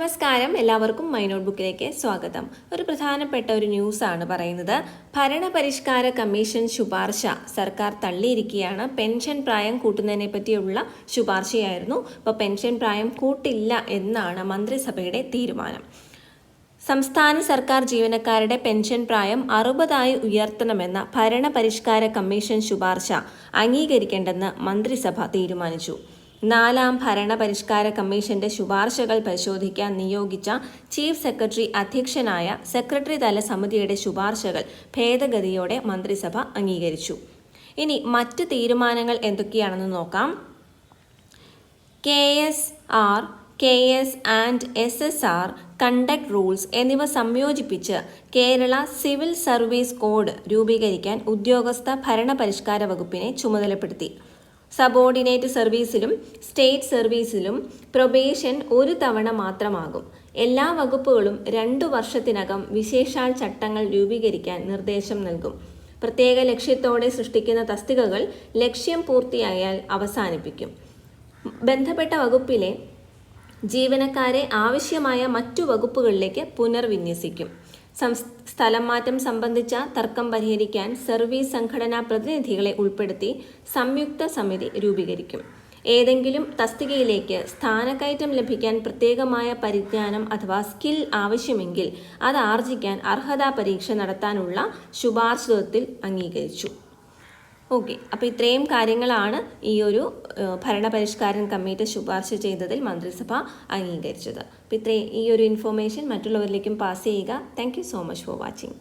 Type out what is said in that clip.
നമസ്കാരം, എല്ലാവർക്കും my not ബുക്കിലേക്ക് സ്വാഗതം. ഒരു പ്രധാനപ്പെട്ട ഒരു ന്യൂസാണ് പറയുന്നത്. ഭരണപരിഷ്കാര കമ്മീഷൻ ശുപാർശ സർക്കാർ തള്ളിയിരിക്കുകയാണ്. പെൻഷൻ പ്രായം കൂട്ടുന്നതിനെ പറ്റിയുള്ള ശുപാർശയായിരുന്നു. അപ്പോൾ പെൻഷൻ പ്രായം കൂട്ടില്ല എന്നാണ് മന്ത്രിസഭയുടെ തീരുമാനം. സംസ്ഥാന സർക്കാർ ജീവനക്കാരുടെ പെൻഷൻ പ്രായം 60 ഉയർത്തണമെന്ന ഭരണപരിഷ്കാര കമ്മീഷൻ ശുപാർശ അംഗീകരിക്കേണ്ടെന്ന് മന്ത്രിസഭ തീരുമാനിച്ചു. 4ാം ഭരണപരിഷ്കാര കമ്മീഷന്റെ ശുപാർശകൾ പരിശോധിക്കാൻ നിയോഗിച്ച ചീഫ് സെക്രട്ടറി അധ്യക്ഷനായ സെക്രട്ടറി തല സമിതിയുടെ ശുപാർശകൾ ഭേദഗതിയോടെ മന്ത്രിസഭ അംഗീകരിച്ചു. ഇനി മറ്റ് തീരുമാനങ്ങൾ എന്തൊക്കെയാണെന്ന് നോക്കാം. KSR, KS and SSR conduct rules എന്നിവ സംയോജിപ്പിച്ച് കേരള സിവിൽ സർവീസ് കോഡ് രൂപീകരിക്കാൻ ഉദ്യോഗസ്ഥ ഭരണപരിഷ്കാര വകുപ്പിനെ ചുമതലപ്പെടുത്തി. സബോർഡിനേറ്റ് സർവീസിലും സ്റ്റേറ്റ് സർവീസിലും പ്രൊബേഷൻ 1 തവണ മാത്രമാകും. എല്ലാ വകുപ്പുകളും 2 വർഷത്തിനകം വിശേഷാൽ ചട്ടങ്ങൾ രൂപീകരിക്കാൻ നിർദ്ദേശം നൽകും. പ്രത്യേക ലക്ഷ്യത്തോടെ സൃഷ്ടിക്കുന്ന തസ്തികകൾ ലക്ഷ്യം പൂർത്തിയായാൽ അവസാനിപ്പിക്കും. ബന്ധപ്പെട്ട വകുപ്പിലെ ജീവനക്കാരെ ആവശ്യമായ മറ്റു വകുപ്പുകളിലേക്ക് പുനർവിന്യസിക്കും. സ്ഥലം മാറ്റം സംബന്ധിച്ച തർക്കം പരിഹരിക്കാൻ സർവീസ് സംഘടനാ പ്രതിനിധികളെ ഉൾപ്പെടുത്തി സംയുക്ത സമിതി രൂപീകരിക്കും. ഏതെങ്കിലും തസ്തികയിലേക്ക് സ്ഥാനക്കയറ്റം ലഭിക്കാൻ പ്രത്യേകമായ പരിജ്ഞാനം അഥവാ സ്കിൽ ആവശ്യമെങ്കിൽ അത് ആർജിക്കാൻ അർഹതാ പരീക്ഷ നടത്താനുള്ള ശുപാർശത്തിൽ അംഗീകരിച്ചു. ഓക്കെ, അപ്പോൾ ഇത്രയും കാര്യങ്ങളാണ് ഈ ഒരു ഭരണപരിഷ്കാരം കമ്മിറ്റി ശുപാർശ ചെയ്തതിൽ മന്ത്രിസഭ അംഗീകരിച്ചത്. അപ്പോൾ ഈ ഒരു ഇൻഫോർമേഷൻ മറ്റുള്ളവരിലേക്കും പാസ് ചെയ്യുക. Thank you so much for watching.